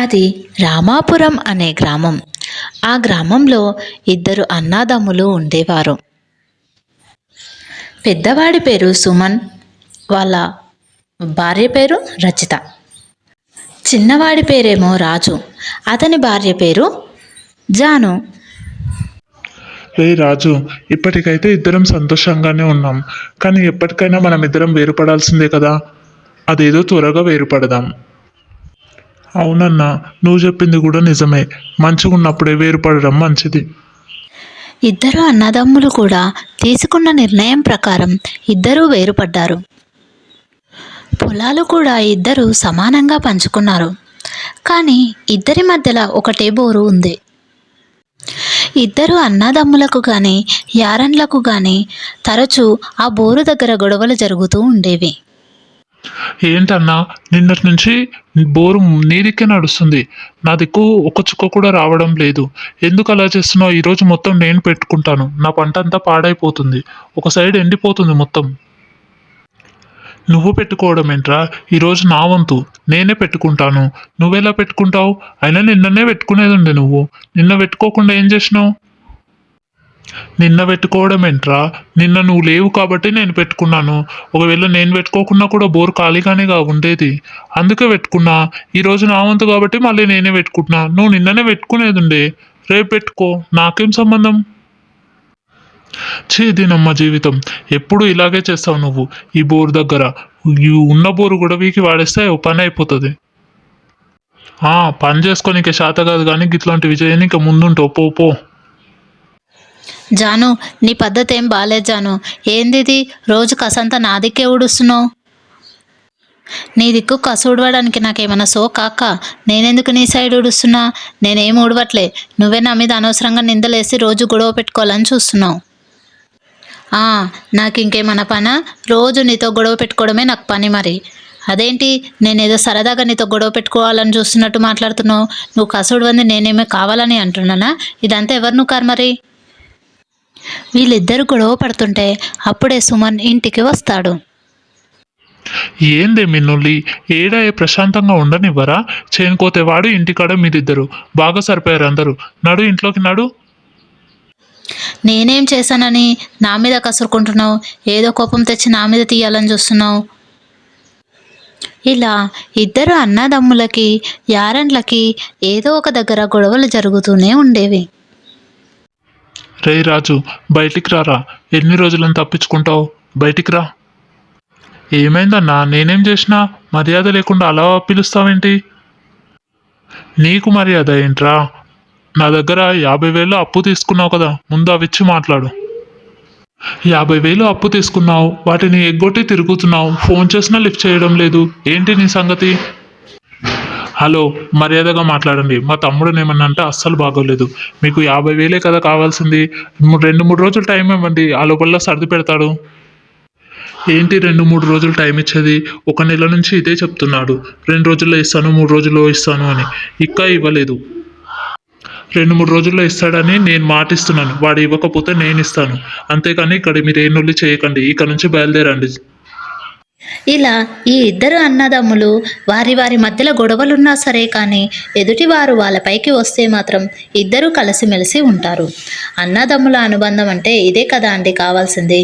అది రామాపురం అనే గ్రామం. ఆ గ్రామంలో ఇద్దరు అన్నాదమ్ములు ఉండేవారు. పెద్దవాడి పేరు సుమన్, వాళ్ళ భార్య పేరు రచిత. చిన్నవాడి పేరేమో రాజు, అతని భార్య పేరు జాను. రే రాజు, ఇప్పటికైతే ఇద్దరం సంతోషంగానే ఉన్నాం. కానీ ఎప్పటికైనా మనం ఇద్దరం వేరుపడాల్సిందే కదా. అదేదో త్వరగా వేరుపడదాం. అవునన్నా, నువ్వు చెప్పింది కూడా నిజమే. మంచిగా ఉన్నప్పుడే వేరుపడడం మంచిది. ఇద్దరు అన్నదమ్ములు కూడా తీసుకున్న నిర్ణయం ప్రకారం ఇద్దరూ వేరుపడ్డారు. పొలాలు కూడా ఇద్దరు సమానంగా పంచుకున్నారు. కానీ ఇద్దరి మధ్యలో ఒకటే బోరు ఉంది. ఇద్దరు అన్నదమ్ములకు కానీ యారన్లకు కానీ తరచూ ఆ బోరు దగ్గర గొడవలు జరుగుతూ ఉండేవి. ఏంటన్నా, నిన్నటి నుంచి బోరు నీదికే నడుస్తుంది. నా దిక్కు ఒక చుక్క కూడా రావడం లేదు. ఎందుకు అలా చేస్తున్నావు? ఈరోజు మొత్తం నేను పెట్టుకుంటాను. నా పంట అంతా పాడైపోతుంది. ఒక సైడ్ ఎండిపోతుంది మొత్తం. నువ్వు పెట్టుకోవడం ఏంట్రా? ఈరోజు నా వంతు, నేనే పెట్టుకుంటాను. నువ్వెలా పెట్టుకుంటావు? అయినా నిన్ననే పెట్టుకునేది ఉండే నువ్వు. నిన్న పెట్టుకోకుండా ఏం చేసినావు? నిన్న పెట్టుకోవడం ఏంట్రా? నిన్న నువ్వు లేవు కాబట్టి నేను పెట్టుకున్నాను. ఒకవేళ నేను పెట్టుకోకుండా కూడా బోర్ ఖాళీగానేగా ఉండేది. అందుకే పెట్టుకున్నా. ఈరోజు నా వంతు కాబట్టి మళ్ళీ నేనే పెట్టుకుంటున్నా. నువ్వు నిన్ననే పెట్టుకునేది ఉండే. రేపు పెట్టుకో, నాకేం సంబంధం? దీనమ్మ జీవితం. ఎప్పుడు ఇలాగే చేస్తావు నువ్వు. ఈ బోరు దగ్గర ఈ ఉన్న బోరు కూడా వీకి వాడేస్తే ఓ పని అయిపోతుంది. పని చేసుకోనికి శాత కాదు కానీ ఇట్లాంటివి చేయని ఇంకా ముందుంటావు. పో పో. జాను, నీ పద్ధతి ఏం బాలేదు జాను. ఏందిది? రోజు కసంతా నా దిక్కే ఊడుస్తున్నావు. నీ దిక్కు కసు ఊడవడానికి నాకేమన్నా సోకాక? నేనెందుకు నీ సైడ్ ఊడుస్తున్నా? నేనేం ఊడవట్లే. నువ్వే నా మీద అనవసరంగా నిందలేసి రోజు గొడవ పెట్టుకోవాలని చూస్తున్నావు. నాకు ఇంకేమన్నా పనా? రోజు నీతో గొడవ పెట్టుకోవడమే నాకు పని. మరి అదేంటి, నేనేదో సరదాగా నీతో గొడవ పెట్టుకోవాలని చూస్తున్నట్టు మాట్లాడుతున్నావు? నువ్వు కసుడువంది నేనేమో కావాలని అంటున్నానా? ఇదంతా ఎవరు నువ్వు మరి? వీళ్ళిద్దరు గొడవ పడుతుంటే అప్పుడే సుమన్ ఇంటికి వస్తాడు. ఏందే మిన్నుల్లి, ఏడాయే ప్రశాంతంగా ఉండనివ్వరా? చేనుకోతే వాడు, ఇంటికాడ మీరిద్దరు బాగా సరిపోయారు అందరూ. నడు ఇంట్లోకి నడు. నేనేం చేశానని నా మీద కసురుకుంటున్నావు? ఏదో కోపం తెచ్చి నా మీద తీయాలని చూస్తున్నావు. ఇలా ఇద్దరు అన్నదమ్ములకి యారన్లకి ఏదో ఒక దగ్గర గొడవలు జరుగుతూనే ఉండేవి. రే రాజు, బయటికి రారా. ఎన్ని రోజులను తప్పించుకుంటావు? బయటికి రా. ఏమైందన్నా? నేనేం చేసినా? మర్యాద లేకుండా అలా పిలుస్తావేంటి? నీకు మర్యాద ఏంట్రా? నా దగ్గర 50,000 అప్పు తీసుకున్నావు కదా, ముందు అవిచ్చి మాట్లాడు. 50,000 అప్పు తీసుకున్నావు, వాటిని ఎగ్గొట్టి తిరుగుతున్నావు. ఫోన్ చేసినా లిఫ్ట్ చేయడం లేదు. ఏంటి నీ సంగతి? హలో, మర్యాదగా మాట్లాడండి. మా తమ్ముడు ఏమన్నా అంటే అస్సలు బాగోలేదు. మీకు 50,000 కదా కావాల్సింది. 2-3 రోజులు టైం ఇవ్వండి, ఆ లోపల సర్ది పెడతాడు. ఏంటి 2-3 రోజులు టైం ఇచ్చేది? 1 నెల నుంచి ఇదే చెప్తున్నాడు. 2 రోజుల్లో ఇస్తాను, 3 రోజుల్లో ఇస్తాను అని. ఇంకా ఇవ్వలేదు. 2-3 రోజుల్లో ఇస్తాడని నేను మాటిస్తున్నాను. వాడు ఇవ్వకపోతే నేను ఇస్తాను. అంతేకాని ఇక్కడ మీరు ఏ నొల్లి చేయకండి. ఇక్కడ నుంచి బయలుదేరండి. ఇలా ఈ ఇద్దరు అన్నదమ్ములు వారి వారి మధ్యలో గొడవలున్నా సరే కానీ ఎదుటివారు వాళ్ళపైకి వస్తే మాత్రం ఇద్దరూ కలిసిమెలిసి ఉంటారు. అన్నదమ్ముల అనుబంధం అంటే ఇదే కదా అండి కావాల్సింది.